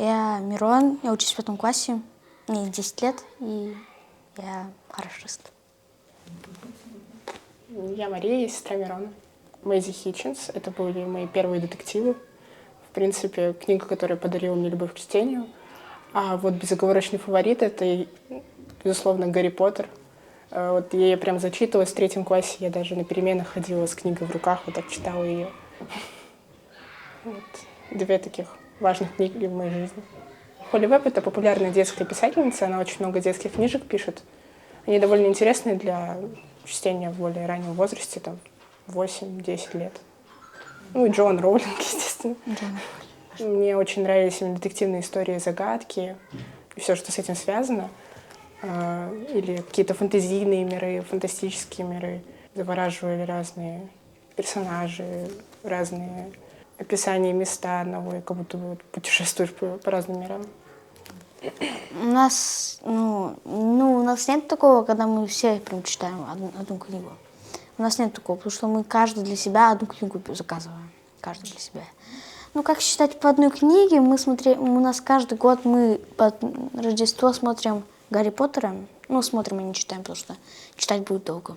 Я Мирон, я учусь в 5 классе, мне 10 лет, и я хорошист. Я Мария, я сестра Мирона. Мэйзи Хитчинс. Это были мои первые детективы. В принципе, книга, которая подарила мне любовь к чтению. А вот безоговорочный фаворит — это, безусловно, Гарри Поттер. Вот я прям зачитывалась в 3 классе. Я даже на переменах ходила с книгой в руках, вот так читала ее. Вот. 2 таких важных книги в моей жизни. Холли Веб — это популярная детская писательница. Она очень много детских книжек пишет. Они довольно интересные для чтения в более раннем возрасте, там, 8-10 лет. Ну и Джоан Роулинг, естественно. Мне очень нравились именно детективные истории, загадки и все, что с этим связано. Или какие-то фэнтезийные миры, фантастические миры. Завораживали разные персонажи, разные описания места одного, и как будто бы вот путешествуешь по разным мирам. У нас нет такого, когда мы все прям читаем одну книгу. У нас нет такого, потому что мы каждый для себя одну книгу заказываем. Каждый для себя. Ну, как считать по одной книге, у нас каждый год мы под Рождество смотрим Гарри Поттера. Ну, смотрим и не читаем, потому что читать будет долго.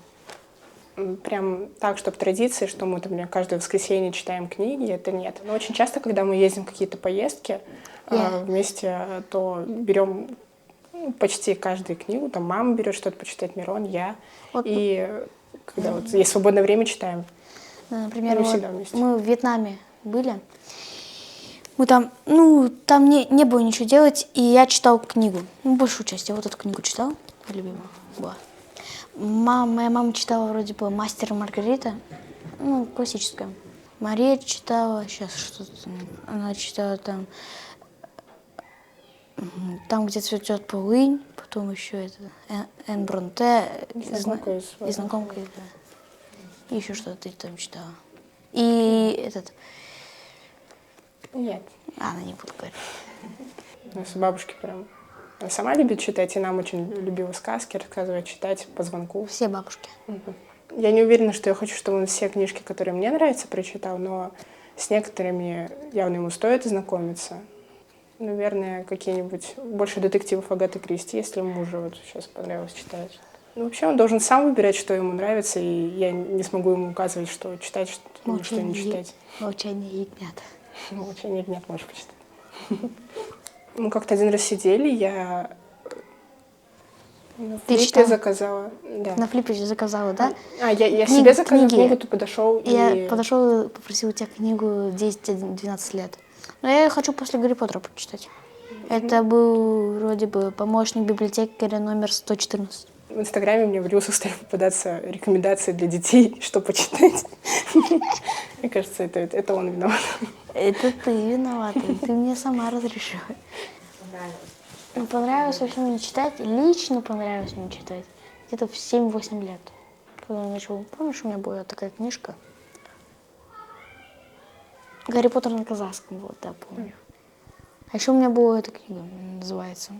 Прям так, чтобы традиции, что мы, например, каждое воскресенье читаем книги, это нет. Но очень часто, когда мы ездим в какие-то поездки вместе, то берем почти каждую книгу. Там мама берет что-то почитать, Мирон, я. Вот. И когда вот есть свободное время, читаем. Например, мы в Вьетнаме были. Мы там не было ничего делать, и я читал книгу. Большую часть. Я вот эту книгу читал, любимая была. Моя мама читала вроде бы «Мастер и Маргарита», классическая. Мария читала, сейчас что-то, она читала там, где цветет полынь, потом еще это Энн Бронте, «Незнакомка», да. И еще что-то ты там читала. И Нет. Она не буду говорить. У нас у бабушки прям... Она сама любит читать, и нам очень любила сказки, рассказывать, читать по звонку. Все бабушки. Я не уверена, что я хочу, чтобы он все книжки, которые мне нравятся, прочитал, но с некоторыми явно ему стоит ознакомиться. Наверное, какие-нибудь больше детективов Агаты Кристи, если ему уже вот сейчас понравилось читать. Вообще он должен сам выбирать, что ему нравится, и я не смогу ему указывать, что читать, что не читать. «Молчание ягнят». «Молчание ягнят» можешь почитать. Мы как-то один раз сидели, я на флипе заказала. Да. На флипе заказала, да? Я себе заказала книгу, ты подошел Я подошел и попросил у тебя книгу 10-12 лет. Но я хочу после Гарри Поттера прочитать. Это был вроде бы помощник библиотекаря номер 114. В Инстаграме мне в рилсах стали попадаться рекомендации для детей, что почитать. Мне кажется, это он виноват. Это ты виновата. Ты мне сама разрешила. Понравилось вообще мне читать. Лично понравилось мне читать. Где-то в 7-8 лет. Когда я начала. Помнишь, у меня была такая книжка? «Гарри Поттер на казахском». Вот, да, помню. А еще у меня была эта книга, называется.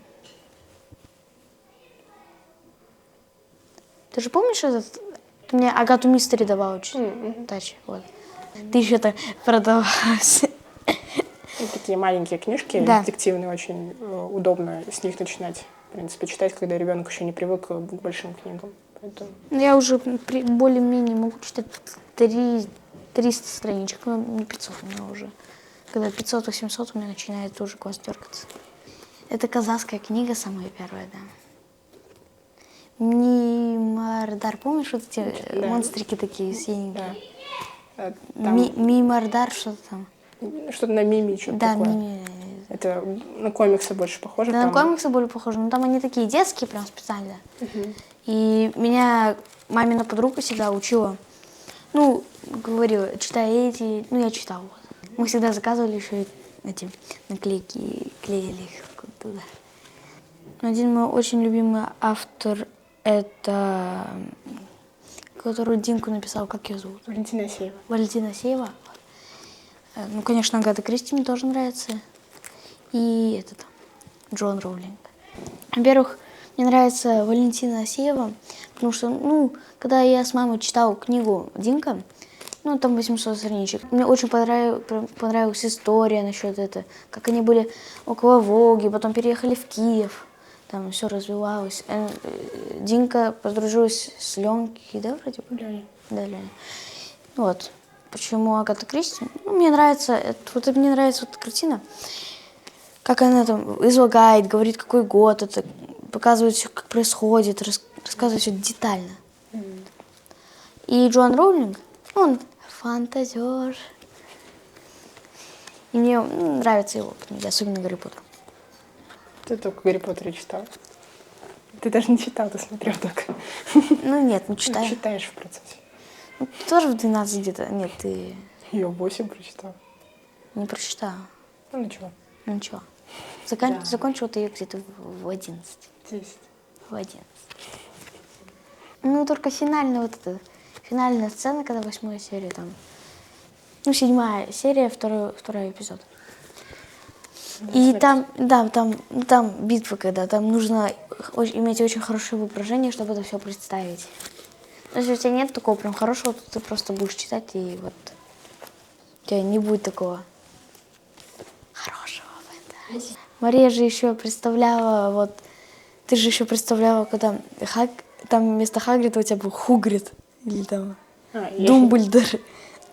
Ты же помнишь этот? Ты мне Агату Мистери давала читать. Вот. Ты еще так продавалась. Такие маленькие книжки, детективные, очень удобно с них начинать. В принципе, читать, когда ребенок еще не привык к большим книгам. Поэтому... Я уже более-менее могу читать 300 страничек, но не 500 у меня уже. Когда 500-800 у меня начинает уже глаз дергаться. Это казахская книга, самая первая, да. Мимардар, помнишь, вот эти монстрики такие синенькие? Да. Мимардар, что-то там. Что-то на Мими, что-то такое. Мими. Это на комиксы больше похоже. Да, на комиксы более похожи, но там они такие детские прям специально. И меня мамина подруга всегда учила. Говорила, читай эти, я читала. Мы всегда заказывали еще эти наклейки и клеили их туда. Один мой очень любимый автор, это, которую Димку написал, как ее зовут? Валентина Асеева. Валентина Асеева. Конечно, Агата Кристи мне тоже нравится. И Джоан Роулинг. Во-первых, мне нравится Валентина Асеева, потому что, когда я с мамой читала книгу Димка, Ну, там 800 страничек. Мне очень понравилась история насчет этого, как они были около Волги, потом переехали в Киев, там все развивалось. Динка подружилась с Ленькой, да, вроде бы? Леня. Да, Леня. Вот. Почему Агата Кристи? Ну, мне нравится эта картина, как она там излагает, говорит, какой год это, показывает все, как происходит, рассказывает все детально. И Джоан Роулинг, он фантазер. И мне нравятся его книги, особенно Гарри Поттер. Ты только Гарри Поттера читал. Ты даже не читал, ты смотрел только. Ну нет, не читаю. Читаешь в процессе. Ну, тоже в 12 где-то. Нет, ты Я 8 прочитал. не прочитала. Ну ничего. Ну ничего. Закончила ты ее где-то в 11. 10. В 11. Ну, только финальная сцена, когда 8-я серия там. Ну, 7-я серия, второй эпизод. И там битва, когда там нужно иметь очень хорошее воображение, чтобы это все представить. Но если у тебя нет такого прям хорошего, то ты просто будешь читать, и вот у тебя не будет такого хорошего фэнтези. Мария же еще представляла, ты же еще представляла, когда там вместо Хагрида у тебя был Хугрид, или там Думблдор.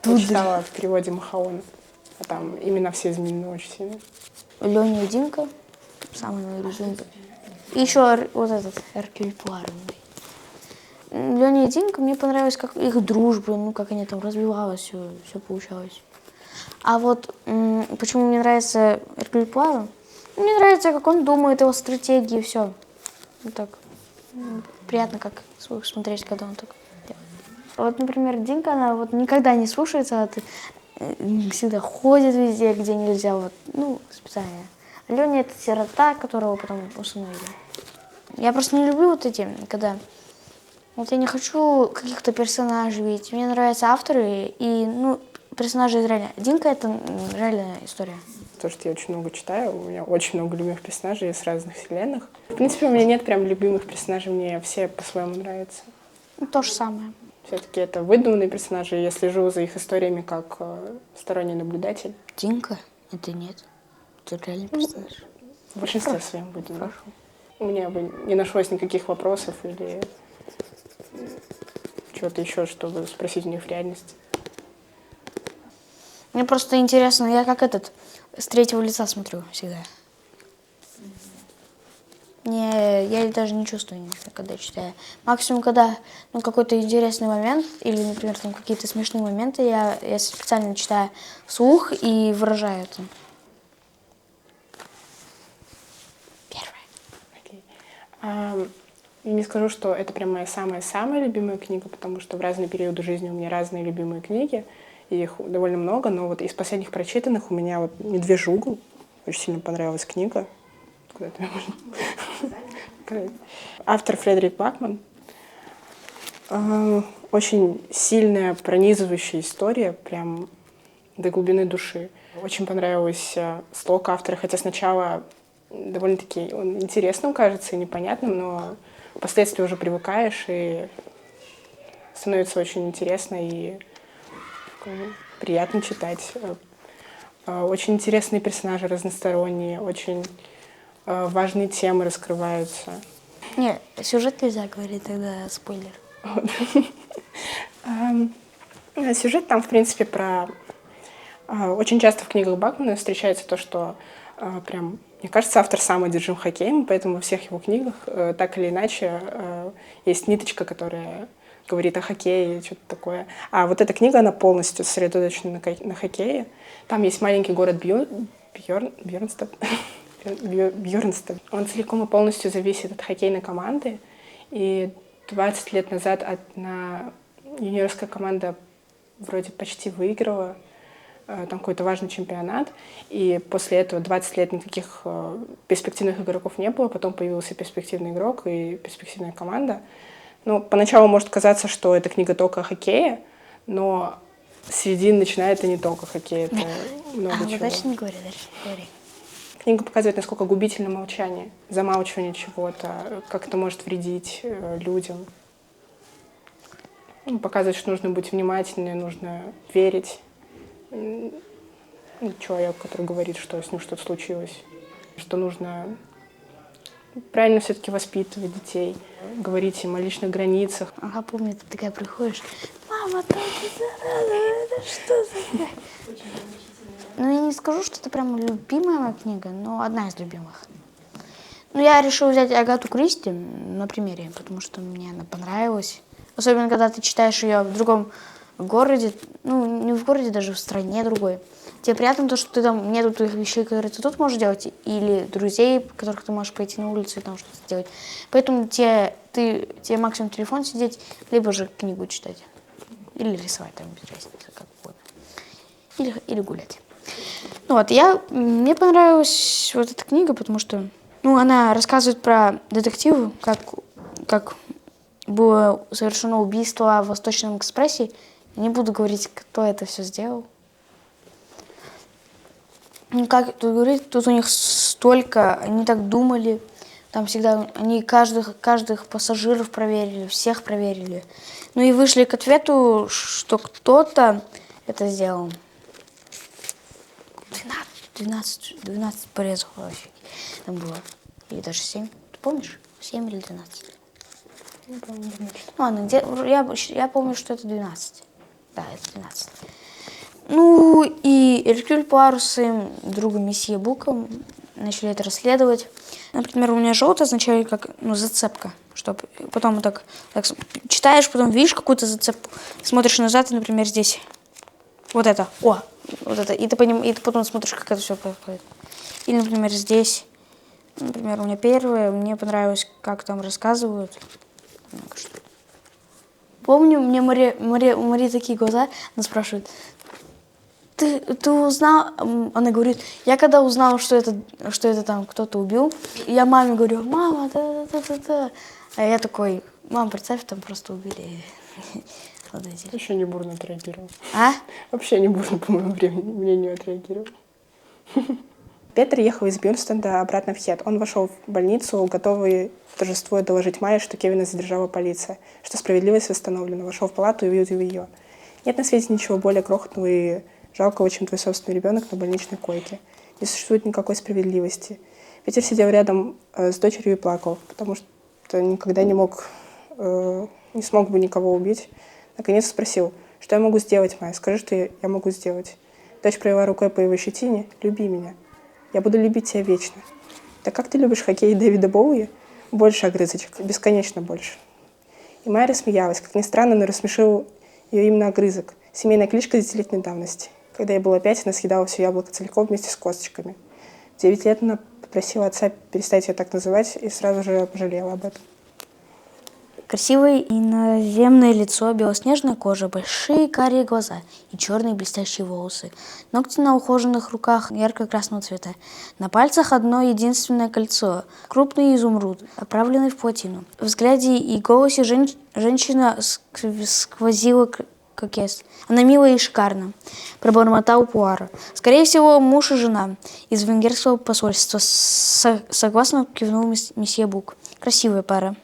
Я читала в переводе Махаон, а там имена все изменены очень сильно. Леня и Динка, самый мой рисунок. И еще вот этот Эркюль Пуаро. Леня и Динка, мне понравилось, как их дружба, ну, как они там развивалась, все получалось. А вот почему мне нравится Эркюль Пуаро? Мне нравится, как он думает, его стратегии, все. Вот так. Приятно, как смотреть, когда он так делает. Вот, например, Динка, она вот никогда не слушается, всегда ходит везде, где нельзя, специально. А Леня — это сирота, которого потом усыновили. Я просто не люблю вот эти, когда... Вот я не хочу каких-то персонажей видеть. Мне нравятся авторы и, персонажи из реально. Динка — это реальная история. Потому что я очень много читаю, у меня очень много любимых персонажей из разных вселенных. В принципе, у меня нет прям любимых персонажей, мне все по-своему нравятся. То же самое. Все-таки это выдуманные персонажи, я слежу за их историями как сторонний наблюдатель. Динка? Это нет. Это реальный персонаж. В большинстве своем выдуманных. У меня бы не нашлось никаких вопросов или чего-то еще, чтобы спросить у них в реальности. Мне просто интересно, я как с третьего лица смотрю всегда. Я даже не чувствую ничего, когда читаю. Максимум, когда какой-то интересный момент, или, например, там какие-то смешные моменты, я специально читаю вслух и выражаю это. Первое. Я не скажу, что это прям моя самая-самая любимая книга, потому что в разные периоды жизни у меня разные любимые книги, и их довольно много, но вот из последних прочитанных у меня вот «Медвежий угол», очень сильно понравилась книга. Куда-то автор Фредерик Бакман. Очень сильная, пронизывающая история, прям до глубины души. Очень понравилось слог автора, хотя сначала довольно-таки он интересным кажется и непонятным, но впоследствии уже привыкаешь, и становится очень интересно и приятно читать. Очень интересные персонажи, разносторонние, очень важные темы раскрываются. Нет, сюжет нельзя говорить, тогда спойлер. Сюжет там, в принципе, про... Очень часто в книгах Бакмана встречается то, что прям, мне кажется, автор сам одержим хоккеем, поэтому во всех его книгах так или иначе есть ниточка, которая говорит о хоккее, что-то такое. А вот эта книга, она полностью сосредоточена на хоккее. Там есть маленький город Бьернстад. Он целиком и полностью зависит от хоккейной команды. И 20 лет назад одна юниорская команда вроде почти выиграла там какой-то важный чемпионат. И после этого 20 лет никаких перспективных игроков не было. Потом появился перспективный игрок и перспективная команда. Поначалу может казаться, что эта книга только о хоккее, но с середины начинает это не только хоккей, это много чего. Дальше не говори, дальше говори. Книга показывает, насколько губительно молчание, замалчивание чего-то, как это может вредить людям. Ну, показывает, что нужно быть внимательным, нужно верить человеку, который говорит, что с ним что-то случилось, что нужно правильно все-таки воспитывать детей, говорить им о личных границах. Ага, помню, ты такая приходишь, мама, это что за... Ну, я не скажу, что это прям любимая моя книга, но одна из любимых. Ну, я решила взять Агату Кристи на примере, потому что мне она понравилась. Особенно, когда ты читаешь ее в другом городе, ну, не в городе, даже в стране другой. Тебе приятно то, что ты там нету твоих вещей, которые ты тут можешь делать, или друзей, которых ты можешь пойти на улицу и там что-то сделать. Поэтому тебе максимум телефон сидеть, либо же книгу читать. Или рисовать, там, без разницы, как угодно. Или гулять. Ну вот, мне понравилась вот эта книга, потому что, ну, она рассказывает про детективы, как было совершено убийство в Восточном экспрессе. Я не буду говорить, кто это все сделал. Ну, как тут говорит, тут у них столько, они так думали, там всегда, они каждых пассажиров проверили, всех проверили. Ну и вышли к ответу, что кто-то это сделал. 12 порезов вообще там было. Или даже 7. Ты помнишь? 7 или 12? Не помню, значит. Ну ладно, я помню, что это 12. Да, это 12. Ну и Эркюль Пуаро с своим другом месье Буком начали это расследовать. Например, у меня желтое означает как, ну, зацепка. Чтобы потом так читаешь, потом видишь какую-то зацепку, смотришь назад, и, например, здесь вот это. Вот это. И ты потом смотришь, как это все происходит. Или, например, здесь. Например, у меня первое, мне понравилось, как там рассказывают. Помню, у Марии такие глаза, она спрашивает, ты узнал? Она говорит, я когда узнала, что это там кто-то убил, я маме говорю, мама, да. А я такой, мам, представь, там просто убили. Вообще не бурно отреагировал. А? Вообще не бурно, по моему мнению, отреагировал. Петр ехал из Бюрстенда обратно в Хет. Он вошел в больницу, готовый торжествуя доложить Майе, что Кевина задержала полиция, что справедливость восстановлена. Вошел в палату и увидел ее. Нет на свете ничего более крохотного и жалкого, чем твой собственный ребенок на больничной койке. Не существует никакой справедливости. Петр сидел рядом с дочерью и плакал, потому что никогда не смог бы никого убить. Наконец спросил, что я могу сделать, Майя? Скажи, что я могу сделать. Дочь провела рукой по его щетине. Люби меня. Я буду любить тебя вечно. Так как ты любишь хоккей Дэвида Боуи? Больше огрызочек, бесконечно больше. И Майя рассмеялась. Как ни странно, но рассмешил ее именно огрызок. Семейная кличка десятилетней давности. Когда ей было 5, она съедала все яблоко целиком вместе с косточками. В 9 лет она попросила отца перестать ее так называть и сразу же пожалела об этом. Красивое иноземное лицо, белоснежная кожа, большие карие глаза и черные блестящие волосы. Ногти на ухоженных руках ярко-красного цвета. На пальцах одно единственное кольцо, крупный изумруд, оправленный в плотину. В взгляде и голосе женщина сквозила кокетство. Она милая и шикарна, пробормотал Пуаро. Скорее всего, муж и жена из венгерского посольства. Согласно кивнул месье Бук. Красивая пара.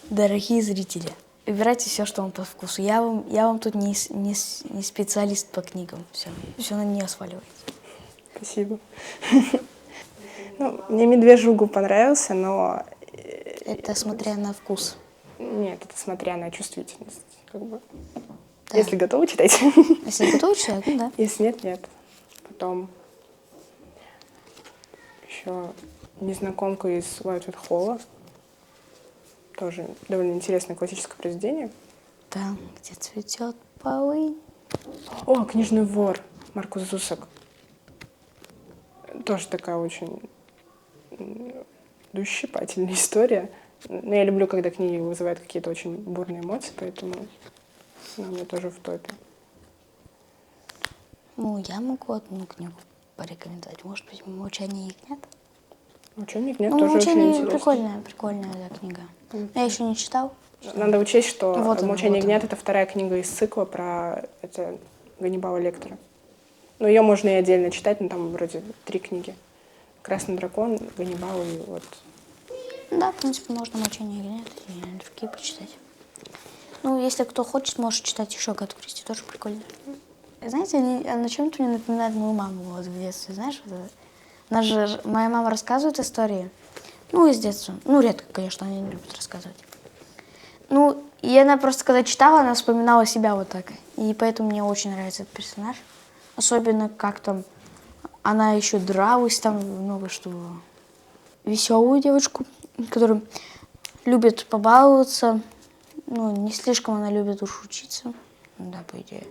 Дорогие зрители, выбирайте все, что вам по вкусу. Я вам тут не специалист по книгам. Все на нее сваливается. Спасибо. Ну, мне «Медвежий угол» понравился, но... Это смотря на вкус. Нет, это смотря на чувствительность. Как бы. Да. Если готовы читать. Если готовы читать, ну да. Если нет, нет. Потом еще «Незнакомка» из Уайтхолла. Тоже довольно интересное классическое произведение. Там, где цветет полынь. О, «Книжный вор» Маркус Зусак. Тоже такая очень душещипательная история. Но я люблю, когда книги вызывают какие-то очень бурные эмоции, поэтому она у меня тоже в топе. Ну, я могу одну книгу порекомендовать. Может быть, «Молчание ягнят». «Молчание ягнят» Ну, тоже очень «Молчание» интересно. прикольная да, книга. Я еще не читал. Надо учесть, что Вот «Молчание она. ягнят» — это вторая книга из цикла про Ганнибала Лектора. Но ее можно и отдельно читать, но там вроде 3 книги. «Красный дракон», «Ганнибал» и вот... Да, в принципе, можно «Молчание ягнят» и другие почитать. Ну, если кто хочет, может читать еще Агату Кристи, тоже прикольно. Знаете, на чем-то мне напоминает мою маму вот, в детстве, знаешь? Вот это. Моя мама рассказывает истории, ну, из детства. Ну, редко, конечно, она не любит рассказывать. Ну, и она просто, когда читала, она вспоминала себя вот так. И поэтому мне очень нравится этот персонаж. Особенно, как там она еще дралась, там много что. Веселую девочку, которая любит побаловаться. Ну, не слишком она любит уж учиться. Ну, да, по идее.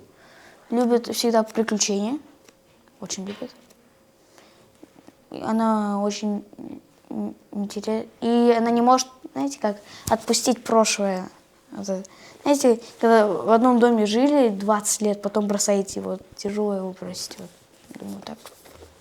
Любит всегда приключения. Очень любит. И она очень интересна. И она не может, знаете, как отпустить прошлое. Знаете, когда в одном доме жили 20 лет, потом бросаете его, тяжело его бросить. Вот. Думаю, так.